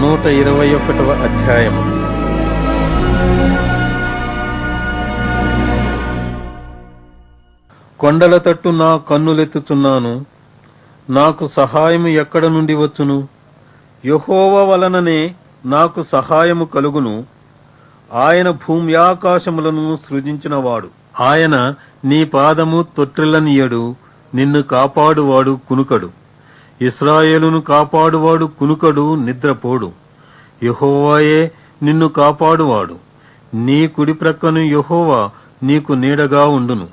121వ అధ్యాయము. కొండల తట్టు నా కన్నులెత్తుచున్నాను, నాకు సహాయము ఎక్కడ నుండి వచ్చును? యెహోవా వలననే నాకు సహాయము కలుగును. ఆయన భూమ్యాకాశములను సృజించినవాడు. ఆయన నీ పాదము తొట్టిల్లనీయడు, నిన్ను కాపాడువాడు కునుకడు. ఇశ్రాయేలును కాపాడువాడు కునుకడు, నిద్రపోడు. యెహోవాయే నిన్ను కాపాడువాడు. నీ కుడి ప్రక్కను యెహోవా నీకు నీడగా ఉండును.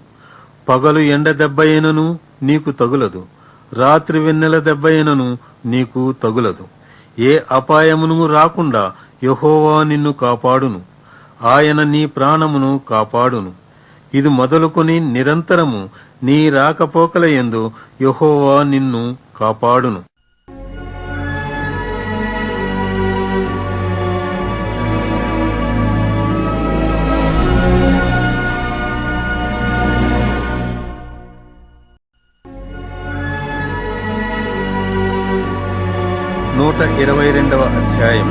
పగలు ఎండ దెబ్బయైనను నీకు తగులదు, రాత్రి వెన్నెల దెబ్బయైనను నీకు తగులదు. ఏ అపాయమును రాకుండా యెహోవా నిన్ను కాపాడును. ఆయన నీ ప్రాణమును కాపాడును. ఇది మొదలుకొని నిరంతరము నీ రాకపోకల యందు యెహోవా నిన్ను కాపాడును. నూట 22వ అధ్యాయం.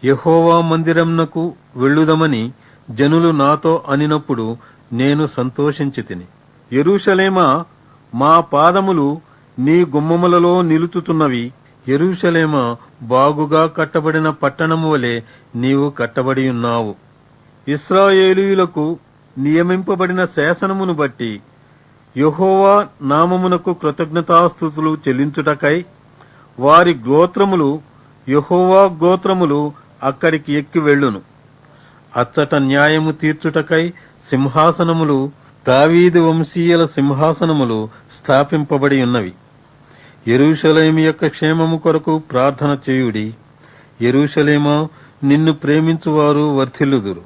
యెహోవా మందిరమునకు వెళ్ళుదమని జనులు నాతో అనినప్పుడు నేను సంతోషించితిని. యెరూషలేమా, మా పాదములు నీ గుమ్మములలో నిలుచుతున్నవి. యెరూషలేమా, బాగుగా కట్టబడిన పట్టణము వలె నీవు కట్టబడి ఉన్నావు. ఇశ్రాయేలీయులకు నియమింపబడిన శాసనమును బట్టి యెహోవా నామమునకు కృతజ్ఞతాస్తుతులు చెల్లించుటకై వారి గోత్రములు, యెహోవా గోత్రములు అక్కడికి ఎక్కి వెళ్ళును. అచ్చట న్యాయము తీర్చుటకై సింహాసనములు, దావీదు వంశీయుల సింహాసనములు స్థాపింపబడి ఉన్నవి. యెరూషలేము యొక్క క్షేమము కొరకు ప్రార్థన చేయుడి. యెరూషలేమా, నిన్ను ప్రేమించువారు వర్ధిల్లుదురు.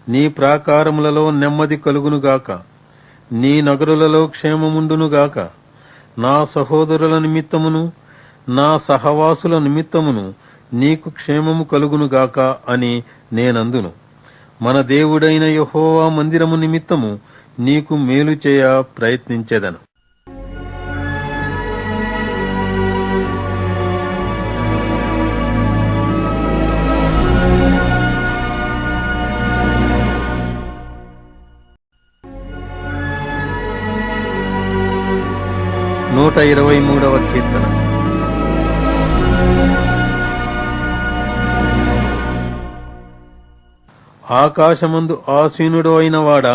నీ ప్రాకారములలో నెమ్మది కలుగునుగాక. నీ నగరులలో క్షేమముండునుగాక. నా సహోదరుల నిమిత్తమును నా సహవాసుల నిమిత్తమును నీకు క్షేమము కలుగునుగాక అని నేనందును. మన దేవుడైన యెహోవా మందిరము నిమిత్తము నీకు మేలు చేయ ప్రయత్నించెదను. నూట 23వ కీర్తన. ఆకాశమందు ఆసీనుడు అయిన వాడా,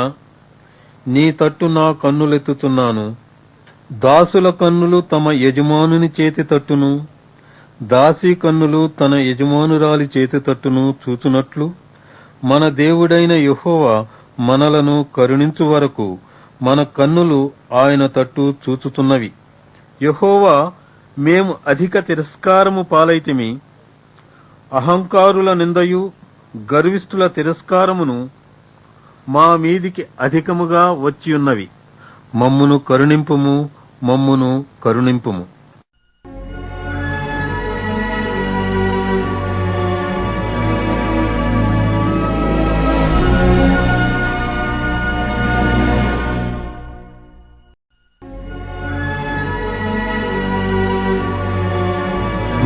నీ తట్టు నా కన్నులెత్తుతున్నాను. దాసుల కన్నులు తమ యజమానుని చేతి తట్టును, దాసి కన్నులు తన యజమానురాలి చేతి తట్టును చూచునట్లు మన దేవుడైన యెహోవా మనలను కరుణించు వరకు మన కన్నులు ఆయన తట్టు చూచుతున్నవి. యెహోవా, మేము అధిక తిరస్కారము పాలైతిమి. అహంకారుల నిందయు గర్విష్ఠుల తిరస్కారమును మా మీదికి అధికముగా వచ్చియున్నవి. మమ్మును కరుణింపుము, మమ్మును కరుణింపుము.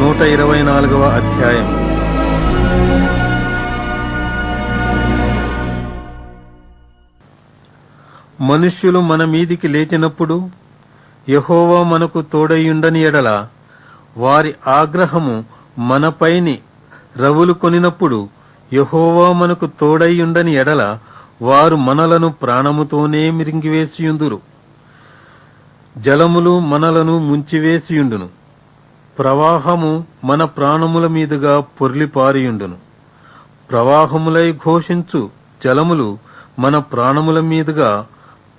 నూట 24వ అధ్యాయం. మనుష్యులు మన మీదికి లేచినప్పుడు యెహోవా మనకు తోడయుండని ఎడల, వారి ఆగ్రహము మనపైని రవులు కొనినప్పుడు యెహోవా మనకు తోడయుండని ఎడల, వారు మనలను ప్రాణముతోనే మిరింగివేసియుందురు. జలములు మనలను ముంచివేసియుండును. ప్రవాహము మన ప్రాణముల మీదుగా పొర్లిపారియుండును. ప్రవాహములై ఘోషించు జలములు మన ప్రాణముల మీదుగా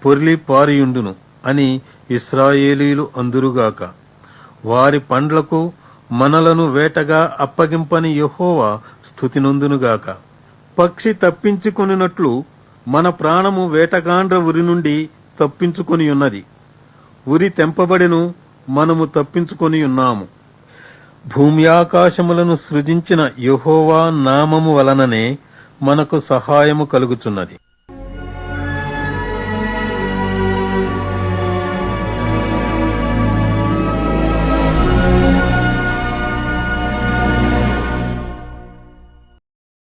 పొర్లిపారియుండును అని ఇశ్రాయేలీయులు అందురుగాక. వారి పండ్లకు మనలను వేటగా అప్పగింపని యెహోవా స్తుతినొందునుగాక. పక్షి తప్పించుకొనినట్లు మన ప్రాణము వేటగాండ్ర ఉరి నుండి తప్పించుకొని ఉన్నది. ఉరి తెంపబడెను, మనము తప్పించుకొని ఉన్నాము. భూమి ఆకాశములను సృజించిన యెహోవా నామము వలననే మనకు సహాయము కలుగుచున్నది.